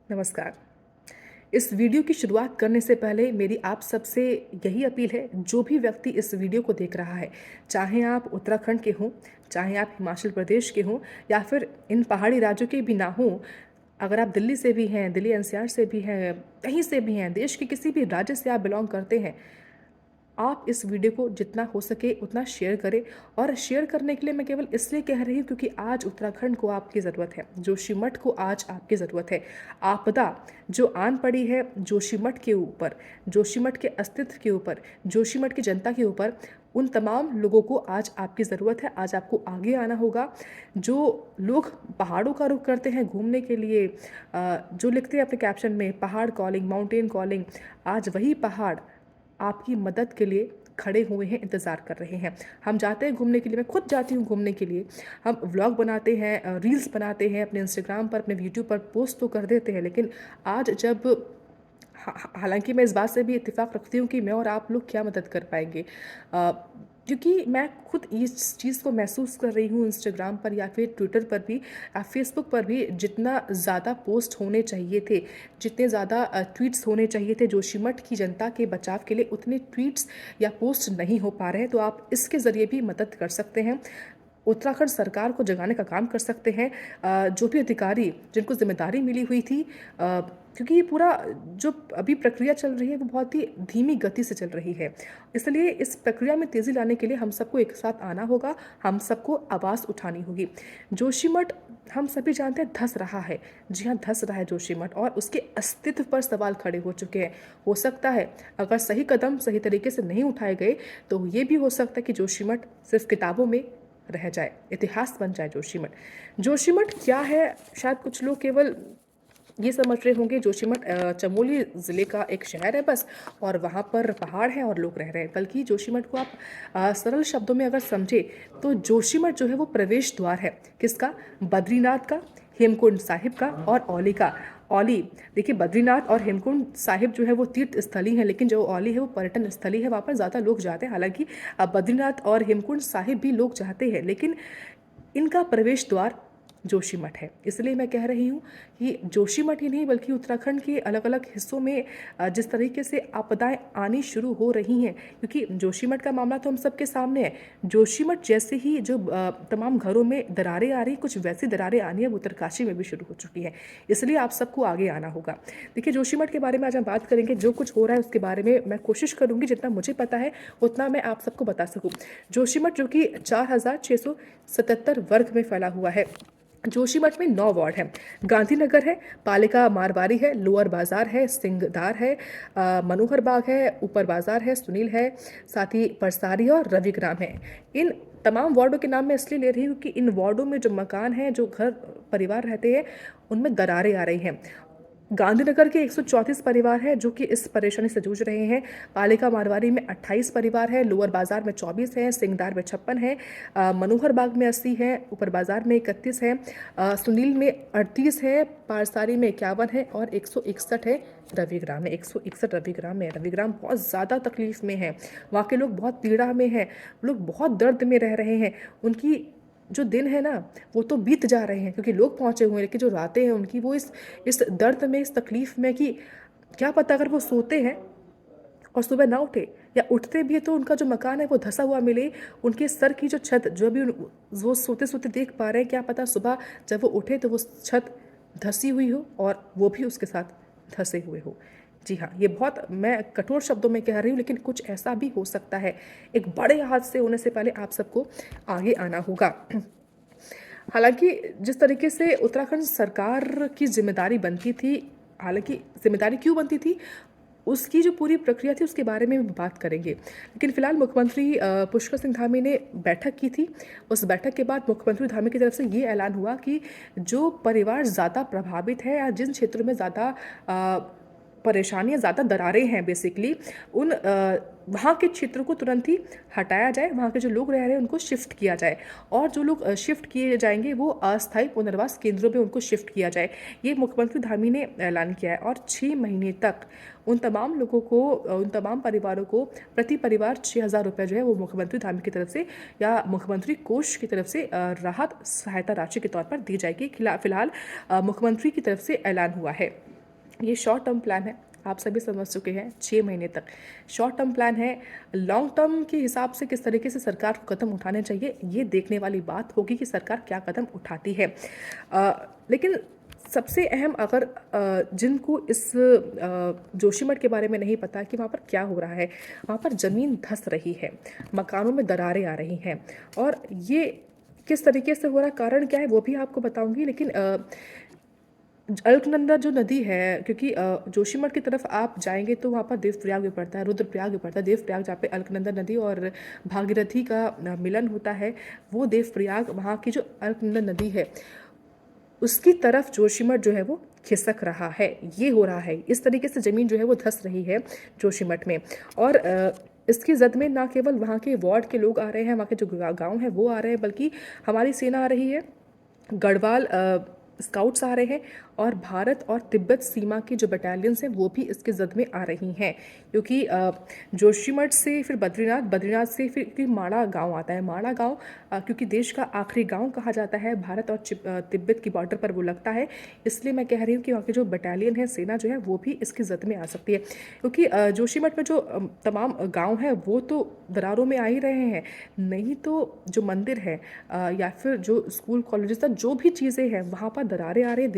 नमस्कार। इस वीडियो की शुरुआत करने से पहले मेरी आप सबसे यही अपील है, जो भी व्यक्ति इस वीडियो को देख रहा है, चाहे आप उत्तराखंड के हों, चाहे आप हिमाचल प्रदेश के हों या फिर इन पहाड़ी राज्यों के भी ना हों, अगर आप दिल्ली से भी हैं, दिल्ली एनसीआर से भी हैं, कहीं से भी हैं, देश के किसी भी राज्य से आप बिलॉन्ग करते हैं, आप इस वीडियो को जितना हो सके उतना शेयर करें। और शेयर करने के लिए मैं केवल इसलिए कह रही हूँ क्योंकि आज उत्तराखंड को आपकी ज़रूरत है, जोशीमठ को आज आपकी ज़रूरत है। आपदा जो आन पड़ी है जोशीमठ के ऊपर, जोशीमठ के अस्तित्व के ऊपर, जोशीमठ की जनता के ऊपर, उन तमाम लोगों को आज आपकी ज़रूरत है। आज आपको आगे आना होगा। जो लोग पहाड़ों का रुख करते हैं घूमने के लिए, जो लिखते हैं अपने कैप्शन में पहाड़ कॉलिंग, माउंटेन कॉलिंग, आज वही पहाड़ आपकी मदद के लिए खड़े हुए हैं, इंतज़ार कर रहे हैं। हम जाते हैं घूमने के लिए, मैं खुद जाती हूँ घूमने के लिए। हम व्लॉग बनाते हैं, रील्स बनाते हैं, अपने इंस्टाग्राम पर, अपने यूट्यूब पर पोस्ट तो कर देते हैं, लेकिन आज जब हालांकि मैं इस बात से भी इत्तेफाक रखती हूँ कि मैं और आप लोग क्या मदद कर पाएंगे, क्योंकि मैं खुद इस चीज़ को महसूस कर रही हूँ। इंस्टाग्राम पर या फिर ट्विटर पर भी या फेसबुक पर भी जितना ज़्यादा पोस्ट होने चाहिए थे, जितने ज़्यादा ट्वीट्स होने चाहिए थे जोशीमठ की जनता के बचाव के लिए, उतने ट्वीट्स या पोस्ट नहीं हो पा रहे हैं। तो आप इसके ज़रिए भी मदद कर सकते हैं, उत्तराखंड सरकार को जगाने का काम कर सकते हैं। जो भी अधिकारी जिनको जिम्मेदारी मिली हुई थी, क्योंकि ये पूरा जो अभी प्रक्रिया चल रही है वो बहुत ही धीमी गति से चल रही है, इसलिए इस प्रक्रिया में तेज़ी लाने के लिए हम सबको एक साथ आना होगा, हम सबको आवाज़ उठानी होगी। जोशीमठ हम सभी जानते हैं धंस रहा है। जी हाँ, धंस रहा है जोशीमठ और उसके अस्तित्व पर सवाल खड़े हो चुके हैं। हो सकता है अगर सही कदम सही तरीके से नहीं उठाए गए तो ये भी हो सकता है कि जोशीमठ सिर्फ किताबों में रह जाए, इतिहास बन जाए जोशीमठ। जोशीमठ क्या है, शायद कुछ लोग केवल ये समझ रहे होंगे जोशीमठ चमोली ज़िले का एक शहर है बस, और वहाँ पर पहाड़ हैं और लोग रह रहे हैं। बल्कि जोशीमठ को आप सरल शब्दों में अगर समझे तो जोशीमठ जो है वो प्रवेश द्वार है। किसका? बद्रीनाथ का, हेमकुंड साहिब का और औली का। औली, देखिए बद्रीनाथ और हेमकुंड साहिब जो है वो तीर्थ स्थली है, लेकिन जो औली है वो पर्यटन स्थली है, वहाँ पर ज़्यादा लोग जाते हैं। हालांकि बद्रीनाथ और हेमकुंड साहिब भी लोग जाते हैं, लेकिन इनका प्रवेश द्वार जोशीमठ है। इसलिए मैं कह रही हूँ कि जोशीमठ ही नहीं बल्कि उत्तराखंड के अलग अलग हिस्सों में जिस तरीके से आपदाएं आनी शुरू हो रही हैं, क्योंकि जोशीमठ का मामला तो हम सबके सामने है। जोशीमठ जैसे ही जो तमाम घरों में दरारें आ रही, कुछ वैसी दरारें आनी है वो उत्तरकाशी में भी शुरू हो चुकी हैं। इसलिए आप सबको आगे आना होगा। देखिए जोशीमठ के बारे में आज हम बात करेंगे। जो कुछ हो रहा है उसके बारे में मैं कोशिश करूँगी जितना मुझे पता है उतना मैं आप सबको बता सकूँ। जोशीमठ जो कि 4677 वर्ग में फैला हुआ है। जोशीमठ में 9 वार्ड हैं। गांधीनगर है, पालिका मारवाड़ी है, लोअर बाजार है, सिंगदार है, मनोहर बाग है, ऊपर बाजार है, सुनील है, साथ ही परसारी और रविग्राम है। इन तमाम वार्डों के नाम मैं इसलिए ले रही हूँ कि इन वार्डों में जो मकान हैं, जो घर परिवार रहते हैं, उनमें दरारें आ रही हैं। गांधीनगर के 134 परिवार हैं जो कि इस परेशानी से जूझ रहे हैं। पालिका मारवाड़ी में 28 परिवार हैं, लोअर बाजार में 24 हैं, सिंगदार में 56 हैं, मनोहर बाग में 80 हैं, ऊपर बाजार में 31 हैं, सुनील में 38 है, पारसारी में 51 है और 161 है रविग्राम में। 161 रविग्राम में। रविग्राम बहुत ज़्यादा तकलीफ में है, वहाँ के लोग बहुत पीड़ा में हैं, लोग बहुत दर्द में रह रहे हैं। उनकी जो दिन है ना वो तो बीत जा रहे हैं क्योंकि लोग पहुंचे हुए हैं, लेकिन जो रातें हैं उनकी वो इस दर्द में, इस तकलीफ में कि क्या पता अगर वो सोते हैं और सुबह ना उठे या उठते भी है तो उनका जो मकान है वो धंसा हुआ मिले। उनके सर की जो छत जो भी वो सोते सोते देख पा रहे हैं, क्या पता सुबह जब वो उठे तो वो छत धंसी हुई हो और वो भी उसके साथ धंसे हुए हो। जी हाँ, ये बहुत मैं कठोर शब्दों में कह रही हूँ, लेकिन कुछ ऐसा भी हो सकता है। एक बड़े हादसे होने से पहले आप सबको आगे आना होगा। हालांकि जिस तरीके से उत्तराखंड सरकार की जिम्मेदारी बनती थी, हालांकि जिम्मेदारी क्यों बनती थी उसकी जो पूरी प्रक्रिया थी उसके बारे में भी बात करेंगे, लेकिन फिलहाल मुख्यमंत्री पुष्कर सिंह धामी ने बैठक की थी। उस बैठक के बाद मुख्यमंत्री धामी की तरफ से ये ऐलान हुआ कि जो परिवार ज़्यादा प्रभावित है या जिन क्षेत्रों में ज़्यादा परेशानियाँ, ज़्यादा दरारें हैं बेसिकली, उन वहाँ के क्षेत्रों को तुरंत ही हटाया जाए, वहाँ के जो लोग रह रहे हैं उनको शिफ्ट किया जाए, और जो लोग शिफ्ट किए जाएंगे वो अस्थायी पुनर्वास केंद्रों में उनको शिफ्ट किया जाए। ये मुख्यमंत्री धामी ने ऐलान किया है और 6 महीने तक उन तमाम लोगों को, उन तमाम परिवारों को प्रति परिवार 6,000 रुपये जो है वो मुख्यमंत्री धामी की तरफ से या मुख्यमंत्री कोष की तरफ से राहत सहायता राशि के तौर पर दी जाएगी। फिलहाल मुख्यमंत्री की तरफ से ऐलान हुआ है। ये शॉर्ट टर्म प्लान है, आप सभी समझ चुके हैं, 6 महीने तक शॉर्ट टर्म प्लान है। लॉन्ग टर्म के हिसाब से किस तरीके से सरकार को कदम उठाने चाहिए, ये देखने वाली बात होगी कि सरकार क्या कदम उठाती है। लेकिन सबसे अहम, अगर जिनको इस जोशीमठ के बारे में नहीं पता कि वहाँ पर क्या हो रहा है, वहाँ पर ज़मीन धंस रही है, मकानों में दरारें आ रही हैं, और ये किस तरीके से हो रहा है, कारण क्या है, वो भी आपको बताऊंगी। लेकिन अलकनंदा जो नदी है, क्योंकि जोशीमठ की तरफ आप जाएंगे तो वहाँ पर देवप्रयाग भी पड़ता है, रुद्रप्रयाग भी पड़ता है। देवप्रयाग जहाँ पे अलकनंदा नदी और भागीरथी का मिलन होता है, वो देवप्रयाग, वहाँ की जो अलकनंदा नदी है उसकी तरफ जोशीमठ जो है वो खिसक रहा है। ये हो रहा है, इस तरीके से ज़मीन जो है वो धंस रही है जोशीमठ में। और इसकी जद में ना केवल वहाँ के वार्ड के लोग आ रहे हैं, वहाँ के जो गांव हैं वो आ रहे हैं, बल्कि हमारी सेना आ रही है, गढ़वाल स्काउट्स आ रहे हैं, और भारत और तिब्बत सीमा की जो बटालियंस हैं वो भी इसके जद में आ रही हैं। क्योंकि जोशीमठ से फिर बद्रीनाथ, बद्रीनाथ से फिर माड़ा गांव आता है। माड़ा गांव क्योंकि देश का आखिरी गांव कहा जाता है, भारत और तिब्बत की बॉर्डर पर वो लगता है, इसलिए मैं कह रही हूँ कि वहाँ की जो बटालियन है, सेना जो है, वो भी इसकी जद में आ सकती है। क्योंकि जोशीमठ में जो तमाम गाँव हैं वो तो दरारों में आ ही रहे हैं, नहीं तो जो मंदिर है या फिर जो स्कूल कॉलेजेस तक जो भी चीज़ें हैं वहाँ पर दरारें आ रही हैं,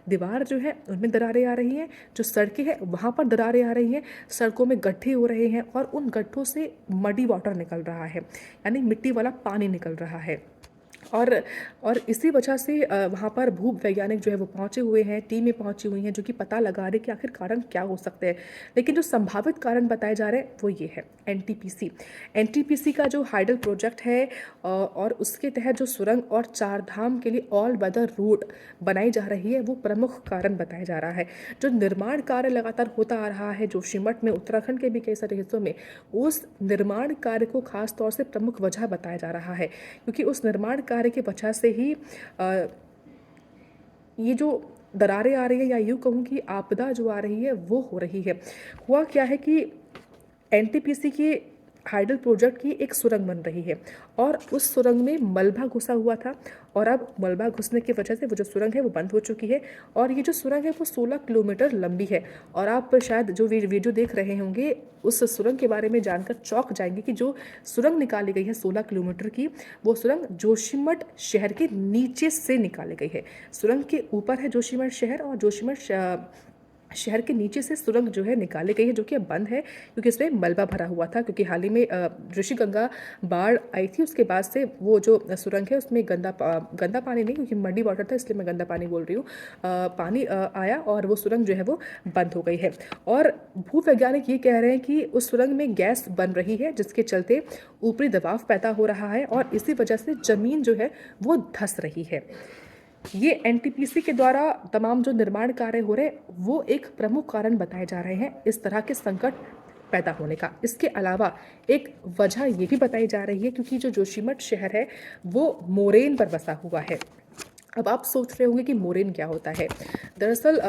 दीवार जो है उनमें दरारें आ रही हैं, जो सड़कें हैं वहाँ पर दरारें आ रही हैं, सड़कों में गड्ढे हो रहे हैं, और उन गड्ढों से मडी वाटर निकल रहा है, यानी मिट्टी वाला पानी निकल रहा है। और और इसी वजह से वहाँ पर भू वैज्ञानिक जो है वो पहुँचे हुए हैं, टीमें पहुँची हुई हैं, जो कि पता लगा रहे कि आखिर कारण क्या हो सकते हैं। लेकिन जो संभावित कारण बताए जा रहे हैं वो ये है, एनटीपीसी। एनटीपीसी का जो हाइडल प्रोजेक्ट है, और उसके तहत जो सुरंग और चार धाम के लिए ऑल वेदर रूट बनाई जा रही है, वो प्रमुख कारण बताया जा रहा है। जो निर्माण कार्य लगातार होता आ रहा है जोशीमठ में, उत्तराखंड के भी कई सारे हिस्सों में, उस निर्माण कार्य को खास तौर से प्रमुख वजह बताया जा रहा है। क्योंकि उस निर्माण कार्य की वजह से ही ये जो दरारें आ रही है, या यूँ कहूँ कि आपदा जो आ रही है वो हो रही है। हुआ क्या है कि एनटीपीसी की हाइडल प्रोजेक्ट की एक सुरंग बन रही है, और उस सुरंग में मलबा घुसा हुआ था, और अब मलबा घुसने की वजह से वो जो सुरंग है वो बंद हो चुकी है। और ये जो सुरंग है वो 16 किलोमीटर लंबी है। और आप शायद जो वीडियो देख रहे होंगे उस सुरंग के बारे में जानकर चौंक जाएंगे कि जो सुरंग निकाली गई है 16 किलोमीटर की, वो सुरंग जोशीमठ शहर के नीचे से निकाली गई है। सुरंग के ऊपर है जोशीमठ शहर, और जोशीमठ शहर के नीचे से सुरंग जो है निकाली गई है, जो कि अब बंद है, क्योंकि इसमें मलबा भरा हुआ था। क्योंकि हाल ही में ऋषिगंगा बाढ़ आई थी, उसके बाद से वो जो सुरंग है उसमें गंदा पानी नहीं, क्योंकि मडी वाटर था इसलिए मैं गंदा पानी बोल रही हूँ, पानी आया और वो सुरंग जो है वो बंद हो गई है। और भूवैज्ञानिक ये कह रहे हैं कि उस सुरंग में गैस बन रही है, जिसके चलते ऊपरी दबाव पैदा हो रहा है, और इसी वजह से ज़मीन जो है वो धंस रही है। ये एनटीपीसी के द्वारा तमाम जो निर्माण कार्य हो रहे हैं वो एक प्रमुख कारण बताए जा रहे हैं इस तरह के संकट पैदा होने का। इसके अलावा एक वजह ये भी बताई जा रही है, क्योंकि जो जोशीमठ शहर है वो मोरेन पर बसा हुआ है। अब आप सोच रहे होंगे कि मोरेन क्या होता है। दरअसल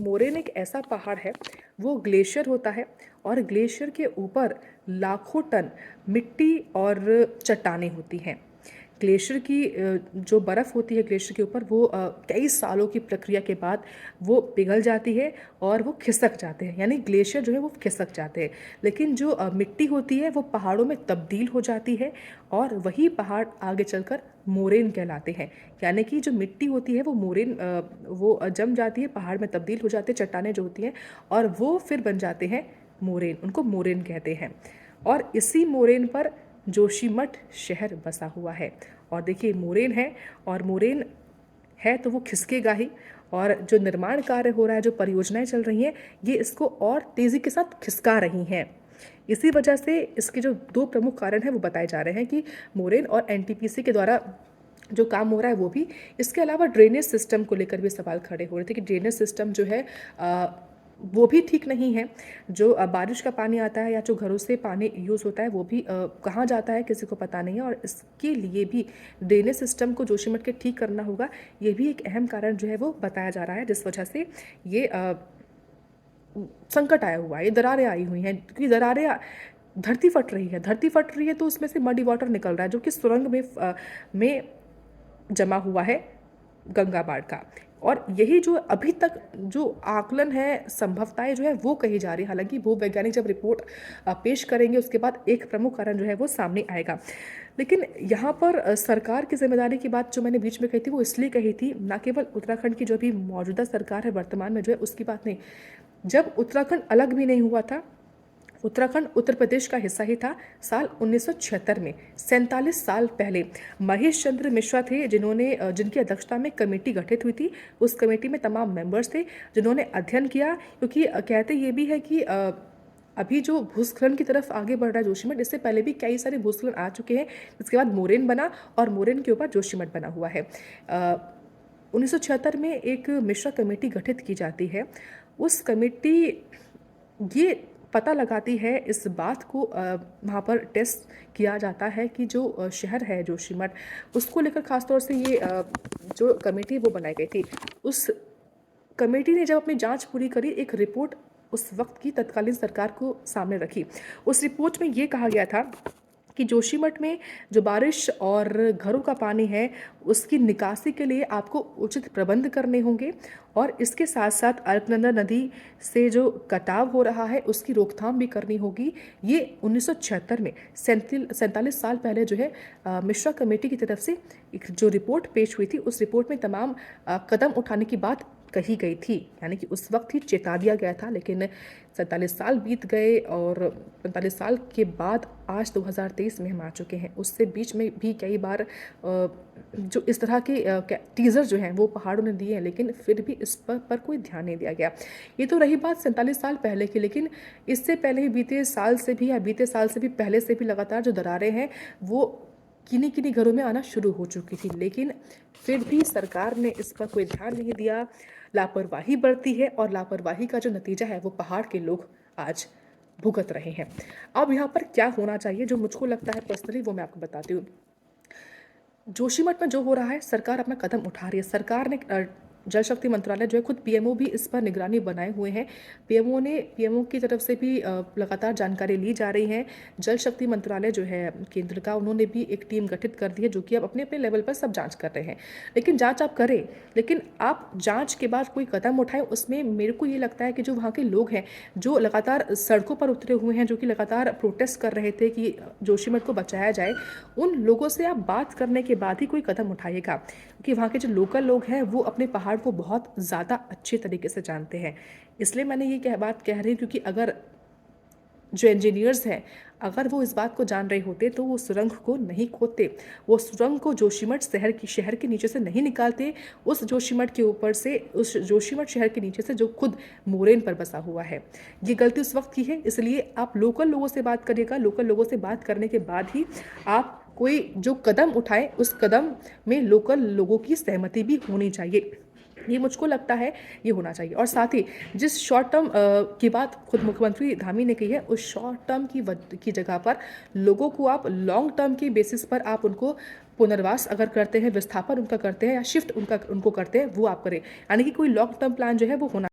मोरेन एक ऐसा पहाड़ है, वो ग्लेशियर होता है, और ग्लेशियर के ऊपर लाखों टन मिट्टी और चट्टानें होती हैं। ग्लेशियर की जो बर्फ़ होती है ग्लेशियर के ऊपर, वो कई सालों की प्रक्रिया के बाद वो पिघल जाती है और वो खिसक जाते हैं, यानी ग्लेशियर जो है वो खिसक जाते हैं। लेकिन जो मिट्टी होती है वो पहाड़ों में तब्दील हो जाती है, और वही पहाड़ आगे चलकर मोरेन कहलाते हैं। यानी कि जो मिट्टी होती है वो मोरेन वो जम जाती है, पहाड़ में तब्दील हो जाती है, चट्टानें जो होती हैं, और वो फिर बन जाते हैं मोरेन, उनको मोरेन कहते हैं। और इसी मोरेन पर जोशीमठ शहर बसा हुआ है। और देखिए मोरेन है, और मोरेन है तो वो खिसकेगा ही, और जो निर्माण कार्य हो रहा है, जो परियोजनाएं चल रही हैं, ये इसको और तेज़ी के साथ खिसका रही हैं। इसी वजह से इसके जो दो प्रमुख कारण हैं वो बताए जा रहे हैं कि मोरेन और एनटीपीसी के द्वारा जो काम हो रहा है वो भी। इसके अलावा ड्रेनेज सिस्टम को लेकर भी सवाल खड़े हो रहे थे कि ड्रेनेज सिस्टम जो है वो भी ठीक नहीं है। जो बारिश का पानी आता है या जो घरों से पानी यूज़ होता है वो भी कहाँ जाता है किसी को पता नहीं है, और इसके लिए भी ड्रेनेज सिस्टम को जोशीमठ के ठीक करना होगा। ये भी एक अहम कारण जो है वो बताया जा रहा है, जिस वजह से ये संकट आया हुआ है, ये दरारें आई हुई हैं। क्योंकि दरारें धरती फट रही है, धरती फट रही है तो उसमें से मडी वाटर निकल रहा है, जो कि सुरंग में जमा हुआ है गंगा बाढ़ का। और यही जो अभी तक जो आकलन है, संभवताएँ जो है वो कही जा रही है। हालाँकि भूवैज्ञानिक जब रिपोर्ट पेश करेंगे उसके बाद एक प्रमुख कारण जो है वो सामने आएगा। लेकिन यहाँ पर सरकार की ज़िम्मेदारी की बात जो मैंने बीच में कही थी वो इसलिए कही थी, ना केवल उत्तराखंड की जो अभी मौजूदा सरकार है वर्तमान में जो है उसकी बात नहीं। जब उत्तराखंड अलग भी नहीं हुआ था, उत्तराखंड उत्तर प्रदेश का हिस्सा ही था। साल 1976 में 47 साल पहले महेश चंद्र मिश्रा थे जिन्होंने जिनकी अध्यक्षता में कमेटी गठित हुई थी। उस कमेटी में तमाम मेंबर्स थे जिन्होंने अध्ययन किया, क्योंकि कहते ये भी है कि अभी जो भूस्खलन की तरफ आगे बढ़ रहा है जोशीमठ, इससे पहले भी कई सारे भूस्खलन आ चुके हैं। इसके बाद मोरेन बना और मोरेन के ऊपर जोशीमठ बना हुआ है। 1976 में एक मिश्रा कमेटी गठित की जाती है। उस कमेटी ये पता लगाती है, इस बात को वहाँ पर टेस्ट किया जाता है कि जो शहर है जोशीमठ, उसको लेकर ख़ास तौर से ये जो कमेटी वो बनाई गई थी। उस कमेटी ने जब अपनी जांच पूरी करी, एक रिपोर्ट उस वक्त की तत्कालीन सरकार को सामने रखी। उस रिपोर्ट में ये कहा गया था कि जोशीमठ में जो बारिश और घरों का पानी है उसकी निकासी के लिए आपको उचित प्रबंध करने होंगे, और इसके साथ साथ अलकनंदा नदी से जो कटाव हो रहा है उसकी रोकथाम भी करनी होगी। ये 1976 में 47 साल पहले जो है मिश्रा कमेटी की तरफ से एक जो रिपोर्ट पेश हुई थी, उस रिपोर्ट में तमाम कदम उठाने की बात कही गई थी। यानी कि उस वक्त ही चेता दिया गया था, लेकिन 47 साल बीत गए और 45 साल के बाद आज 2023 में हम आ चुके हैं। उससे बीच में भी कई बार जो इस तरह के टीज़र जो हैं वो पहाड़ों ने दिए हैं, लेकिन फिर भी इस पर कोई ध्यान नहीं दिया गया। ये तो रही बात 47 साल पहले की, लेकिन इससे पहले ही बीते साल से भी या बीते साल से भी पहले से भी लगातार जो दरारें हैं वो किन्हीं किन्हीं घरों में आना शुरू हो चुकी थी, लेकिन फिर भी सरकार ने इस पर कोई ध्यान नहीं दिया, लापरवाही बरती है, और लापरवाही का जो नतीजा है वो पहाड़ के लोग आज भुगत रहे हैं। अब यहाँ पर क्या होना चाहिए, जो मुझको लगता है पर्सनली, वो मैं आपको बताती हूँ। जोशीमठ में जो हो रहा है, सरकार अपना कदम उठा रही है। सरकार ने जल शक्ति मंत्रालय जो है, खुद पीएमओ भी इस पर निगरानी बनाए हुए हैं। पीएमओ की तरफ से भी लगातार जानकारी ली जा रही है। जल शक्ति मंत्रालय जो है केंद्र का, उन्होंने भी एक टीम गठित कर दी है जो कि अब अपने अपने लेवल पर सब जांच कर रहे हैं। लेकिन जांच आप करें, लेकिन आप जांच के बाद कोई कदम उठाएं, उसमें मेरे को ये लगता है कि जो वहाँ के लोग हैं जो लगातार सड़कों पर उतरे हुए हैं, जो कि लगातार प्रोटेस्ट कर रहे थे कि जोशीमठ को बचाया जाए, उन लोगों से आप बात करने के बाद ही कोई कदम उठाइएगा, क्योंकि वहाँ के जो लोकल लोग हैं वो अपने पहाड़ को बहुत ज़्यादा अच्छे तरीके से जानते हैं। इसलिए मैंने ये बात कह रही हूँ, क्योंकि अगर जो इंजीनियर्स हैं, अगर वो इस बात को जान रहे होते तो वो सुरंग को नहीं खोदते, वो सुरंग को जोशीमठ शहर के नीचे से नहीं निकालते, उस जोशीमठ के ऊपर से, उस जोशीमठ शहर के नीचे से जो खुद मोरेन पर बसा हुआ है। ये गलती उस वक्त की है। इसलिए आप लोकल लोगों से बात करिएगा। लोकल लोगों से बात करने के बाद ही आप कोई जो कदम उठाए, उस कदम में लोकल लोगों की सहमति भी होनी चाहिए। ये मुझको लगता है ये होना चाहिए। और साथ ही जिस शॉर्ट टर्म की बात खुद मुख्यमंत्री धामी ने कही है, उस शॉर्ट टर्म की जगह पर लोगों को आप लॉन्ग टर्म की बेसिस पर आप उनको पुनर्वास अगर करते हैं, विस्थापन उनका करते हैं या शिफ्ट उनको करते हैं, वो आप करें। यानी कि कोई लॉन्ग टर्म प्लान जो है वो होना